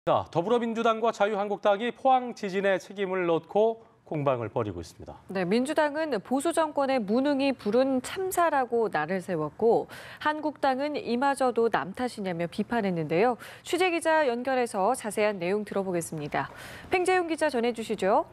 더불어민주당과 자유한국당이 포항 지진의 책임을 묻고 공방을 벌이고 있습니다. 네, 민주당은 보수 정권의 무능이 부른 참사라고 날을 세웠고 한국당은 이마저도 남 탓이냐며 비판했는데요. 취재 기자 연결해서 자세한 내용 들어보겠습니다. 팽재용 기자 전해주시죠.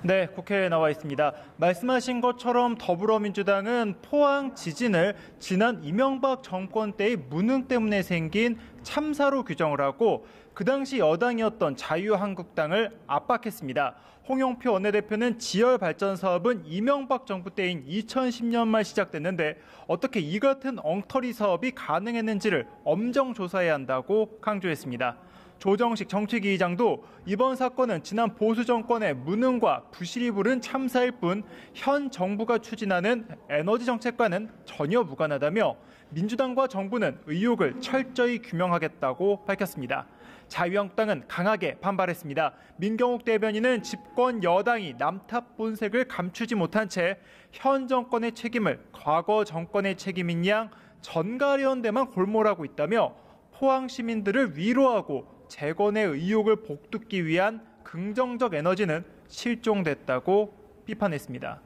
네, 국회에 나와 있습니다. 말씀하신 것처럼 더불어민주당은 포항 지진을 지난 이명박 정권 때의 무능 때문에 생긴 참사로 규정을 하고 그 당시 여당이었던 자유한국당을 압박했습니다. 홍영표 원내대표는 지열 발전 사업은 이명박 정부 때인 2010년 말 시작됐는데 어떻게 이 같은 엉터리 사업이 가능했는지를 엄정 조사해야 한다고 강조했습니다. 조정식 정치기의장도 이번 사건은 지난 보수 정권의 무능과 부실이 부른 참사일 뿐 현 정부가 추진하는 에너지 정책과는 전혀 무관하다며 민주당과 정부는 의혹을 철저히 규명하겠다고 밝혔습니다. 자유한국당은 강하게 반발했습니다. 민경욱 대변인은 집권 여당이 남탓 본색을 감추지 못한 채 현 정권의 책임을 과거 정권의 책임인 양 전가려는 데만 골몰하고 있다며 포항 시민들을 위로하고 재건의 의혹을 복돋기 위한 긍정적 에너지는 실종됐다고 비판했습니다.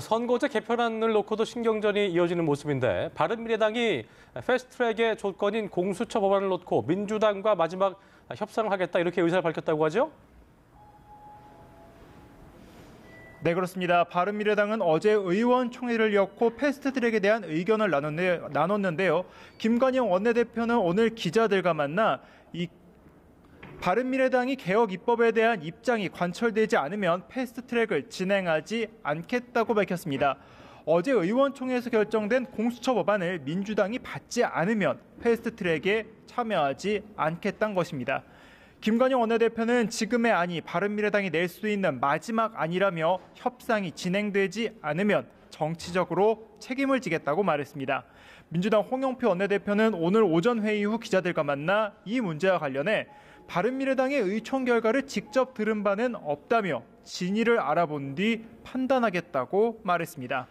선거제 개편안을 놓고도 신경전이 이어지는 모습인데 바른미래당이 패스트트랙의 조건인 공수처 법안을 놓고 민주당과 마지막 협상을 하겠다 이렇게 의사를 밝혔다고 하죠? 네, 그렇습니다. 바른미래당은 어제 의원총회를 엮고 패스트트랙에 대한 의견을 나눴는데요. 김관영 원내대표는 오늘 기자들과 만나 이 바른미래당이 개혁 입법에 대한 입장이 관철되지 않으면 패스트트랙을 진행하지 않겠다고 밝혔습니다. 어제 의원총회에서 결정된 공수처 법안을 민주당이 받지 않으면 패스트트랙에 참여하지 않겠다는 것입니다. 김관영 원내대표는 지금의 안이 바른미래당이 낼 수 있는 마지막 안이라며 협상이 진행되지 않으면 정치적으로 책임을 지겠다고 말했습니다. 민주당 홍영표 원내대표는 오늘 오전 회의 후 기자들과 만나 이 문제와 관련해 바른미래당의 의총 결과를 직접 들은 바는 없다며 진위를 알아본 뒤 판단하겠다고 말했습니다.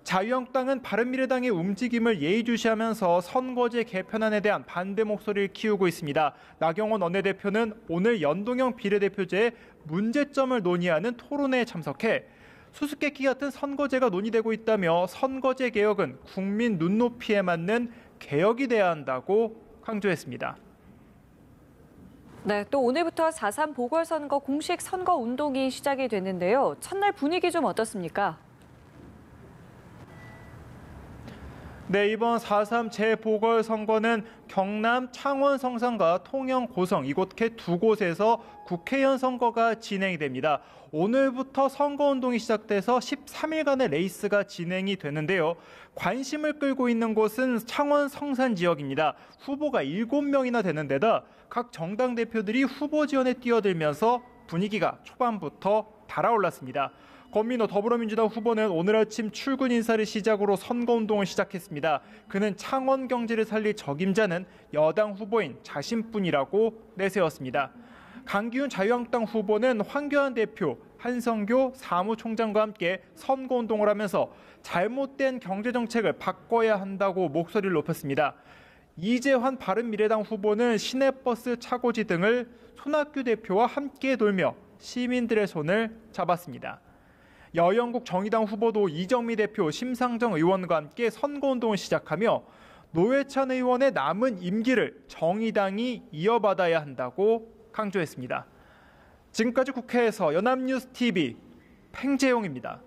자유한국당은 바른미래당의 움직임을 예의주시하면서 선거제 개편안에 대한 반대 목소리를 키우고 있습니다. 나경원 원내대표는 오늘 연동형 비례대표제의 문제점을 논의하는 토론회에 참석해 수수께끼 같은 선거제가 논의되고 있다며 선거제 개혁은 국민 눈높이에 맞는 개혁이 돼야 한다고 강조했습니다. 네, 또 오늘부터 4.3 보궐선거 공식 선거운동이 시작이 됐는데요. 첫날 분위기 좀 어떻습니까? 네, 이번 4.3 재보궐선거는 경남 창원 성산과 통영 고성 이곳 두 곳에서 국회의원 선거가 진행이 됩니다. 오늘부터 선거운동이 시작돼서 13일간의 레이스가 진행이 되는데요. 관심을 끌고 있는 곳은 창원 성산 지역입니다. 후보가 7명이나 되는 데다 각 정당 대표들이 후보 지원에 뛰어들면서 분위기가 초반부터 달아올랐습니다. 권민호 더불어민주당 후보는 오늘 아침 출근 인사를 시작으로 선거운동을 시작했습니다. 그는 창원 경제를 살릴 적임자는 여당 후보인 자신뿐이라고 내세웠습니다. 강기훈 자유한국당 후보는 황교안 대표, 한성교 사무총장과 함께 선거운동을 하면서 잘못된 경제정책을 바꿔야 한다고 목소리를 높였습니다. 이재환 바른미래당 후보는 시내버스 차고지 등을 손학규 대표와 함께 돌며 시민들의 손을 잡았습니다. 여영국 정의당 후보도 이정미 대표, 심상정 의원과 함께 선거운동을 시작하며 노회찬 의원의 남은 임기를 정의당이 이어받아야 한다고 강조했습니다. 지금까지 국회에서 연합뉴스 TV 팽재용입니다.